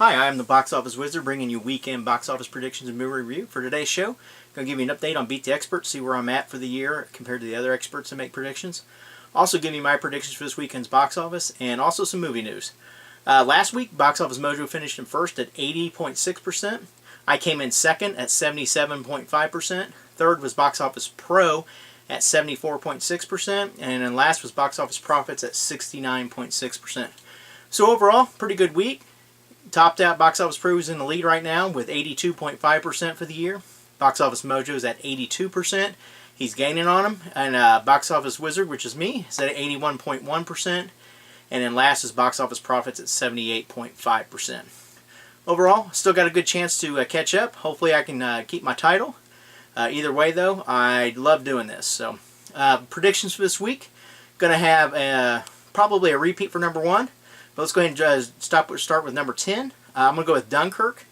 Hi, I'm the Box Office Wizard bringing you weekend box office predictions and movie review. For today's show, I'm going to give you an update on Beat the Experts, see where I'm at for the year compared to the other experts that make predictions. Also give you my predictions for this weekend's box office and also some movie news. Last week, Box Office Mojo finished in first at 80.6%. I came in second at 77.5%. Third was Box Office Pro at 74.6%. And then last was Box Office Profits at 69.6%. So overall, pretty good week. Topped out, Box Office Pro is in the lead right now with 82.5% for the year. Box Office Mojo is at 82%. He's gaining on him. And Box Office Wizard, which is me, is at 81.1%. And then last is Box Office Profits at 78.5%. Overall, still got a good chance to catch up. Hopefully I can keep my title. Either way, though, I love doing this. So, predictions for this week. Going to have probably a repeat for number 1. But let's go ahead and start with number 10. I'm going to go with Dunkirk.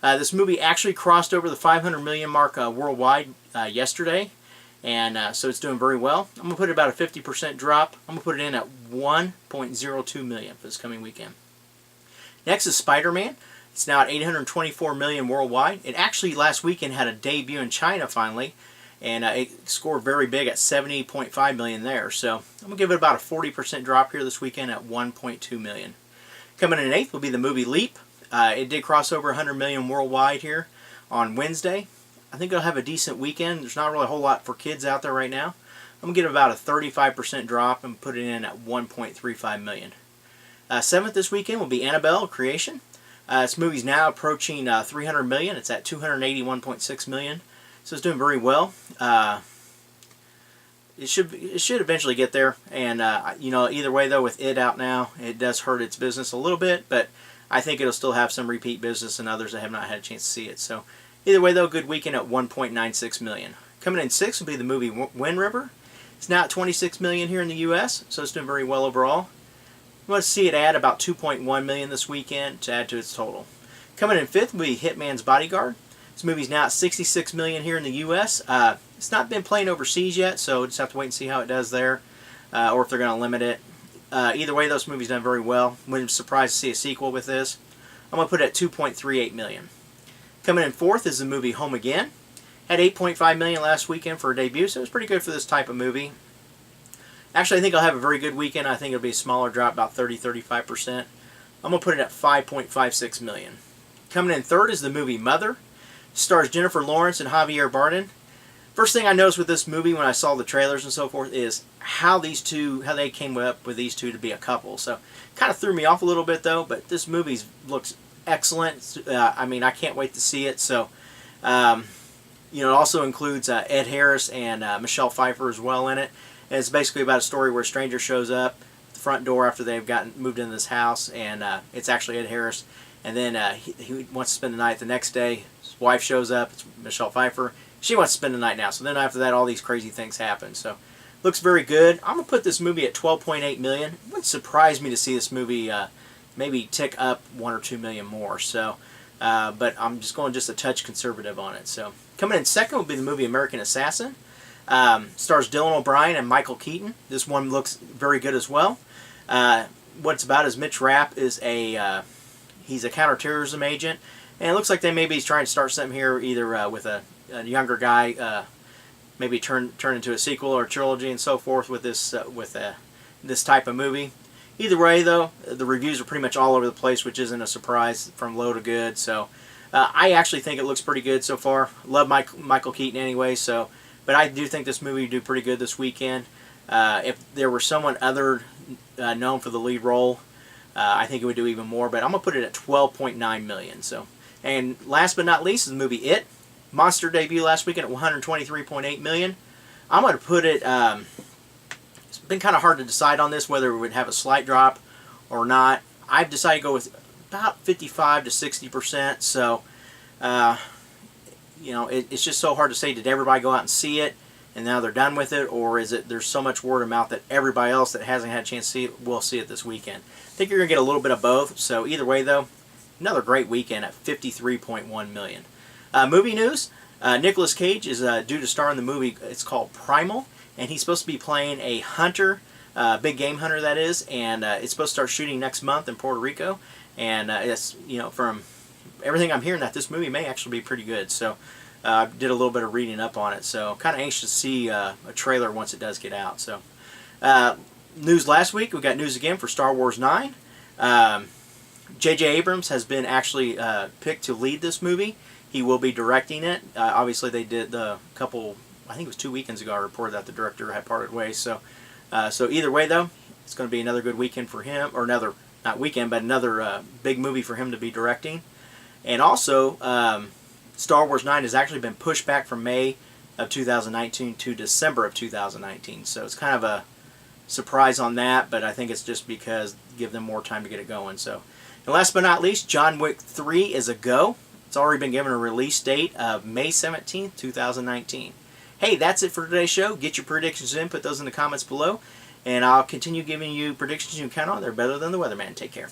This movie actually crossed over the 500 million mark worldwide yesterday. And so it's doing very well. I'm going to put it about a 50% drop. I'm going to put it in at 1.02 million for this coming weekend. Next is Spider-Man. It's now at 824 million worldwide. It actually last weekend had a debut in China finally. And it scored very big at 70.5 million there. So I'm going to give it about a 40% drop here this weekend at 1.2 million. Coming in 8th will be the movie Leap. It did cross over 100 million worldwide here on Wednesday. I think it'll have a decent weekend. There's not really a whole lot for kids out there right now. I'm going to give it about a 35% drop and put it in at 1.35 million. 7th this weekend will be Annabelle Creation. This movie's now approaching 300 million. It's at 281.6 million. So it's doing very well. It should eventually get there, and you know, either way though, with it out now, it does hurt its business a little bit, but I think it'll still have some repeat business and others that have not had a chance to see it. So either way though, good weekend at 1.96 million. Coming in 6th will be the movie Wind River. It's now at 26 million here in the U.S., so it's doing very well overall. You want to see it add about 2.1 million this weekend to add to its total. Coming in 5th will be Hitman's Bodyguard. This movie's now at 66 million here in the U.S. It's not been playing overseas yet, so we'll just have to wait and see how it does there, or if they're going to limit it. Either way, this movie's done very well. Wouldn't be surprised to see a sequel with this. I'm going to put it at 2.38 million. Coming in 4th is the movie Home Again. Had 8.5 million last weekend for a debut, so it was pretty good for this type of movie. Actually, I think I'll have a very good weekend. I think it'll be a smaller drop, about 30-35%. I'm going to put it at 5.56 million. Coming in 3rd is the movie Mother. Stars Jennifer Lawrence and Javier Bardem. First thing I noticed with this movie when I saw the trailers and so forth is how they came up with these two to be a couple. So kind of threw me off a little bit though, but this movie looks excellent. I mean, I can't wait to see it. So, you know, it also includes Ed Harris and Michelle Pfeiffer as well in it. And it's basically about a story where a stranger shows up at the front door after they've moved into this house, and it's actually Ed Harris. And then he wants to spend the night the next day. His wife shows up. It's Michelle Pfeiffer. She wants to spend the night now. So then after that, all these crazy things happen. So looks very good. I'm going to put this movie at 12.8 million. It wouldn't surprise me to see this movie maybe tick up 1 or 2 million more. So, but I'm just going a touch conservative on it. So coming in 2nd will be the movie American Assassin. Stars Dylan O'Brien and Michael Keaton. This one looks very good as well. What it's about is Mitch Rapp is he's a counterterrorism agent, and it looks like they maybe he's trying to start something here, either with a younger guy, maybe turn into a sequel or a trilogy and so forth with this this type of movie. Either way, though, the reviews are pretty much all over the place, which isn't a surprise from low to good. So I actually think it looks pretty good so far. Love Michael Keaton anyway, so but I do think this movie would do pretty good this weekend. If there were someone other known for the lead role, I think it would do even more, but I'm going to put it at 12.9 million. So, and last but not least is the movie It. Monster debut last weekend at 123.8 million. I'm going to put it, it's been kind of hard to decide on this, whether it would have a slight drop or not. I've decided to go with about 55 to 60%. So, you know, it's just so hard to say, did everybody go out and see it and now they're done with it, or is it there's so much word of mouth that everybody else that hasn't had a chance to see it will see it this weekend? I think you're going to get a little bit of both. So either way though, another great weekend at 53.1 million. Movie news, Nicolas Cage is due to star in the movie. It's called Primal, and he's supposed to be playing a hunter, big game hunter that is, and it's supposed to start shooting next month in Puerto Rico. and it's, from everything I'm hearing, that this movie may actually be pretty good. So I did a little bit of reading up on it, so kind of anxious to see a trailer once it does get out. So news last week, we got news again for Star Wars 9. J.J. Abrams has been actually picked to lead this movie. He will be directing it. Obviously, they did the couple, I think it was 2 weekends ago, I reported that the director had parted ways. So either way, though, it's going to be another good weekend for him, or another, not weekend, but another big movie for him to be directing. And also, Star Wars 9 has actually been pushed back from May of 2019 to December of 2019. So it's kind of a surprise on that, but I think it's just because give them more time to get it going. So, and last but not least, John Wick 3 is a go. It's already been given a release date of May 17th, 2019. Hey, that's it for today's show. Get your predictions in, put those in the comments below, and I'll continue giving you predictions you can count on. They're better than the weatherman. Take care.